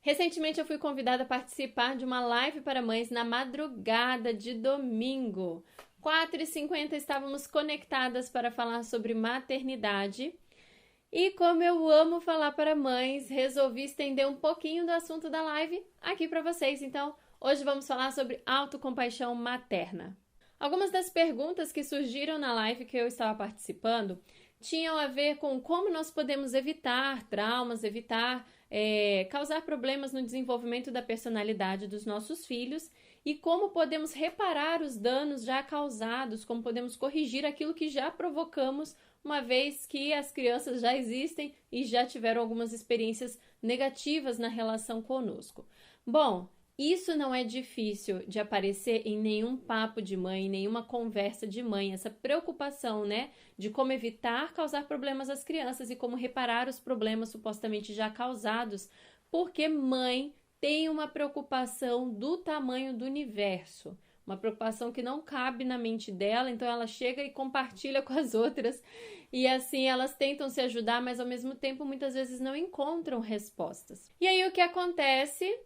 Recentemente eu fui convidada a participar de uma live para mães na madrugada de domingo. 4h50 estávamos conectadas para falar sobre maternidade. E como eu amo falar para mães, resolvi estender um pouquinho do assunto da live aqui para vocês. Então, hoje vamos falar sobre autocompaixão materna. Algumas das perguntas que surgiram na live que eu estava participando tinham a ver com como nós podemos evitar traumas, causar problemas no desenvolvimento da personalidade dos nossos filhos e como podemos reparar os danos já causados, como podemos corrigir aquilo que já provocamos, uma vez que as crianças já existem e já tiveram algumas experiências negativas na relação conosco. Bom, isso não é difícil de aparecer em nenhum papo de mãe, em nenhuma conversa de mãe, essa preocupação, de como evitar causar problemas às crianças e como reparar os problemas supostamente já causados, porque mãe tem uma preocupação do tamanho do universo, uma preocupação que não cabe na mente dela, então ela chega e compartilha com as outras e assim elas tentam se ajudar, mas ao mesmo tempo muitas vezes não encontram respostas. E aí o que acontece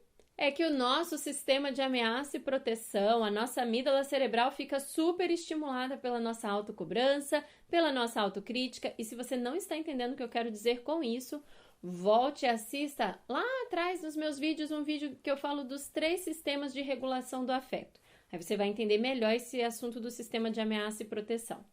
é que o nosso sistema de ameaça e proteção, a nossa amígdala cerebral fica super estimulada pela nossa autocobrança, pela nossa autocrítica. E se você não está entendendo o que eu quero dizer com isso, volte e assista lá atrás nos meus vídeos, um vídeo que eu falo dos 3 sistemas de regulação do afeto. Aí você vai entender melhor esse assunto do sistema de ameaça e proteção.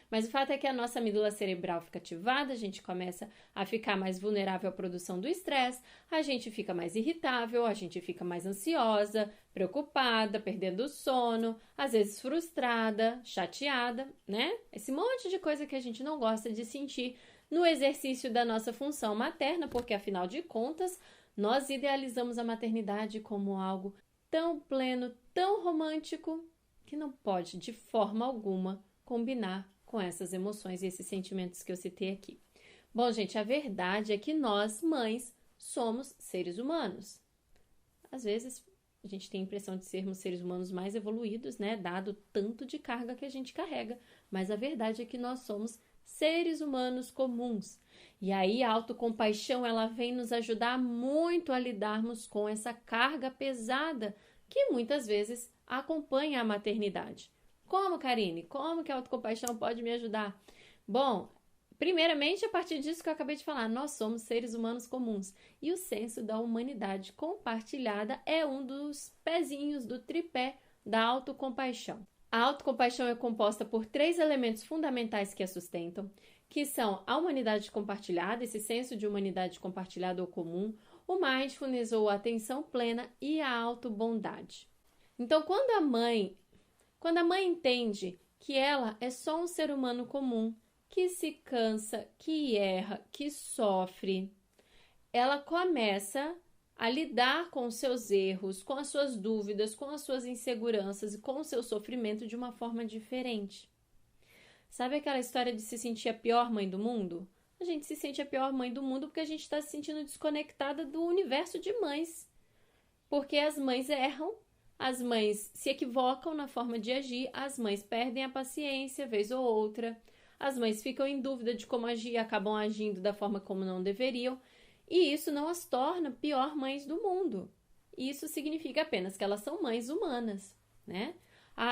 Mas o fato é que a nossa amígdala cerebral fica ativada, a gente começa a ficar mais vulnerável à produção do estresse, a gente fica mais irritável, a gente fica mais ansiosa, preocupada, perdendo o sono, às vezes frustrada, chateada, Esse monte de coisa que a gente não gosta de sentir no exercício da nossa função materna, porque afinal de contas, nós idealizamos a maternidade como algo tão pleno, tão romântico, que não pode de forma alguma combinar com essas emoções e esses sentimentos que eu citei aqui. Bom, gente, a verdade é que nós, mães, somos seres humanos. Às vezes, a gente tem a impressão de sermos seres humanos mais evoluídos, dado tanto de carga que a gente carrega. Mas a verdade é que nós somos seres humanos comuns. E aí a autocompaixão, ela vem nos ajudar muito a lidarmos com essa carga pesada que muitas vezes acompanha a maternidade. Como, Karine? Como que a autocompaixão pode me ajudar? Bom, primeiramente, a partir disso que eu acabei de falar, nós somos seres humanos comuns. E o senso da humanidade compartilhada é um dos pezinhos do tripé da autocompaixão. A autocompaixão é composta por 3 elementos fundamentais que a sustentam, que são a humanidade compartilhada, esse senso de humanidade compartilhada ou comum, o mindfulness ou atenção plena e a autobondade. Então, quando a mãe entende que ela é só um ser humano comum, que se cansa, que erra, que sofre, ela começa a lidar com os seus erros, com as suas dúvidas, com as suas inseguranças e com o seu sofrimento de uma forma diferente. Sabe aquela história de se sentir a pior mãe do mundo? A gente se sente a pior mãe do mundo porque a gente está se sentindo desconectada do universo de mães. Porque as mães erram, as mães se equivocam na forma de agir, as mães perdem a paciência vez ou outra, as mães ficam em dúvida de como agir e acabam agindo da forma como não deveriam, e isso não as torna pior mães do mundo. Isso significa apenas que elas são mães humanas,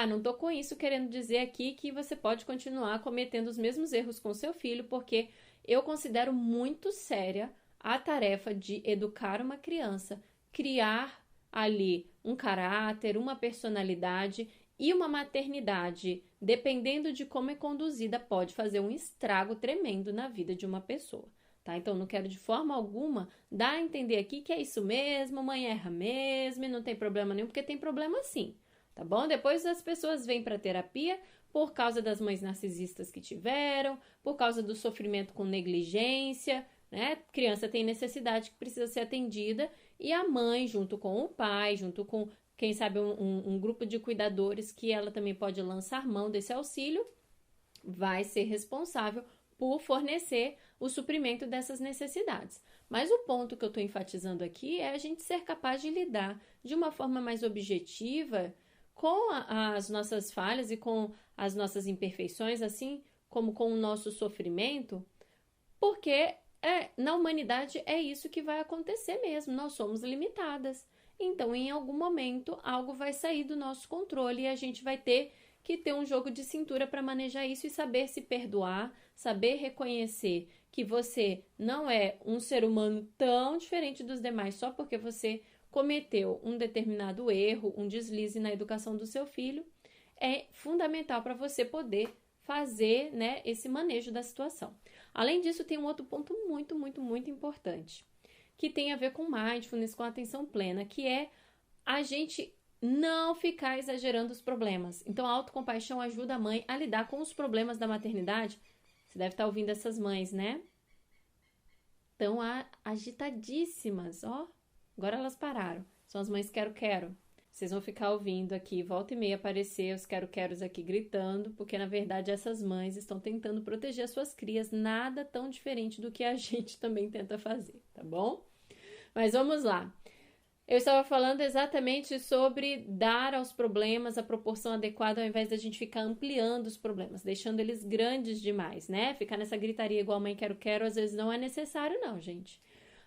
não tô com isso querendo dizer aqui que você pode continuar cometendo os mesmos erros com seu filho, porque eu considero muito séria a tarefa de educar uma criança, criar ali um caráter, uma personalidade e uma maternidade, dependendo de como é conduzida, pode fazer um estrago tremendo na vida de uma pessoa, tá? Então, não quero de forma alguma dar a entender aqui que é isso mesmo, mãe erra mesmo e não tem problema nenhum, porque tem problema sim, tá bom? Depois as pessoas vêm para terapia por causa das mães narcisistas que tiveram, por causa do sofrimento com negligência, Criança tem necessidade que precisa ser atendida e a mãe, junto com o pai, junto com, quem sabe, um grupo de cuidadores que ela também pode lançar mão desse auxílio, vai ser responsável por fornecer o suprimento dessas necessidades. Mas o ponto que eu estou enfatizando aqui é a gente ser capaz de lidar de uma forma mais objetiva com as nossas falhas e com as nossas imperfeições, assim como com o nosso sofrimento, porque na humanidade é isso que vai acontecer mesmo, nós somos limitadas. Então, em algum momento, algo vai sair do nosso controle e a gente vai ter que ter um jogo de cintura para manejar isso e saber se perdoar, saber reconhecer que você não é um ser humano tão diferente dos demais só porque você cometeu um determinado erro, um deslize na educação do seu filho. É fundamental para você poder fazer, né, esse manejo da situação. Além disso, tem um outro ponto muito, muito, muito importante, que tem a ver com mindfulness, com atenção plena, que é a gente não ficar exagerando os problemas. Então, a autocompaixão ajuda a mãe a lidar com os problemas da maternidade. Você deve estar ouvindo essas mães, né? Estão agitadíssimas, ó. Agora elas pararam. São as mães quero-quero. Vocês vão ficar ouvindo aqui, volta e meia aparecer os quero-queros aqui gritando, porque na verdade essas mães estão tentando proteger as suas crias, nada tão diferente do que a gente também tenta fazer, tá bom? Mas vamos lá. Eu estava falando exatamente sobre dar aos problemas a proporção adequada ao invés da gente ficar ampliando os problemas, deixando eles grandes demais, né? Ficar nessa gritaria igual mãe quero-quero às vezes não é necessário não, gente.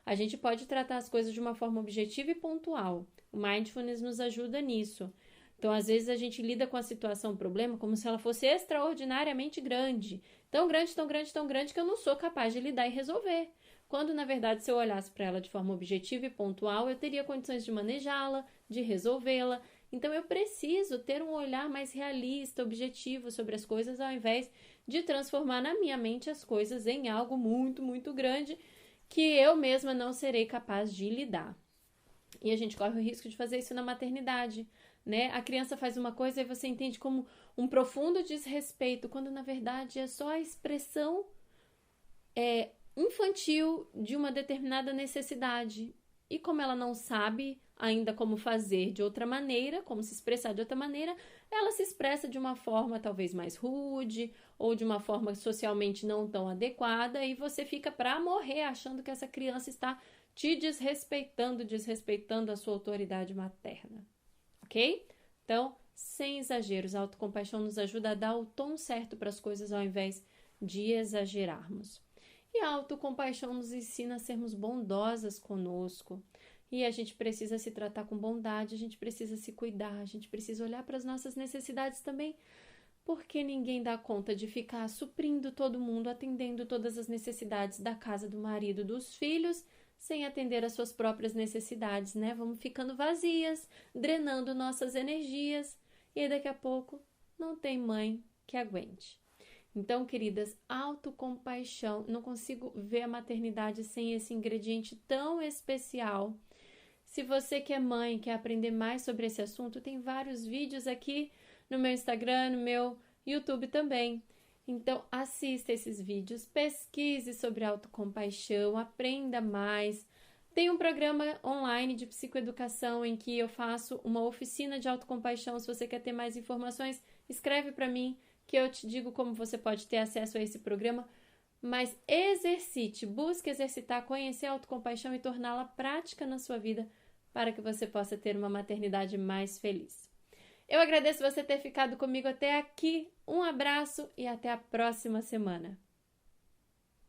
A gente pode tratar as coisas de uma forma objetiva e pontual. O mindfulness nos ajuda nisso. Então, às vezes, a gente lida com a situação, o problema, como se ela fosse extraordinariamente grande. Tão grande, tão grande, tão grande que eu não sou capaz de lidar e resolver. Quando, na verdade, se eu olhasse para ela de forma objetiva e pontual, eu teria condições de manejá-la, de resolvê-la. Então, eu preciso ter um olhar mais realista, objetivo sobre as coisas, ao invés de transformar na minha mente as coisas em algo muito, muito grande que eu mesma não serei capaz de lidar. E a gente corre o risco de fazer isso na maternidade, né? A criança faz uma coisa e você entende como um profundo desrespeito, quando na verdade é só a expressão infantil de uma determinada necessidade. E como ela não sabe ainda como fazer de outra maneira, como se expressar de outra maneira, ela se expressa de uma forma talvez mais rude ou de uma forma socialmente não tão adequada e você fica para morrer achando que essa criança está te desrespeitando a sua autoridade materna, ok? Então, sem exageros, a autocompaixão nos ajuda a dar o tom certo para as coisas ao invés de exagerarmos. E a autocompaixão nos ensina a sermos bondosas conosco. E a gente precisa se tratar com bondade, a gente precisa se cuidar, a gente precisa olhar para as nossas necessidades também, porque ninguém dá conta de ficar suprindo todo mundo, atendendo todas as necessidades da casa, do marido, dos filhos, sem atender às suas próprias necessidades, né? Vamos ficando vazias, drenando nossas energias, e aí daqui a pouco não tem mãe que aguente. Então, queridas, autocompaixão, não consigo ver a maternidade sem esse ingrediente tão especial. Se você que é mãe, quer aprender mais sobre esse assunto, tem vários vídeos aqui no meu Instagram, no meu YouTube também. Então, assista esses vídeos, pesquise sobre autocompaixão, aprenda mais. Tem um programa online de psicoeducação em que eu faço uma oficina de autocompaixão. Se você quer ter mais informações, escreve para mim que eu te digo como você pode ter acesso a esse programa. Mas exercite, busque exercitar, conhecer a autocompaixão e torná-la prática na sua vida para que você possa ter uma maternidade mais feliz. Eu agradeço você ter ficado comigo até aqui. Um abraço e até a próxima semana.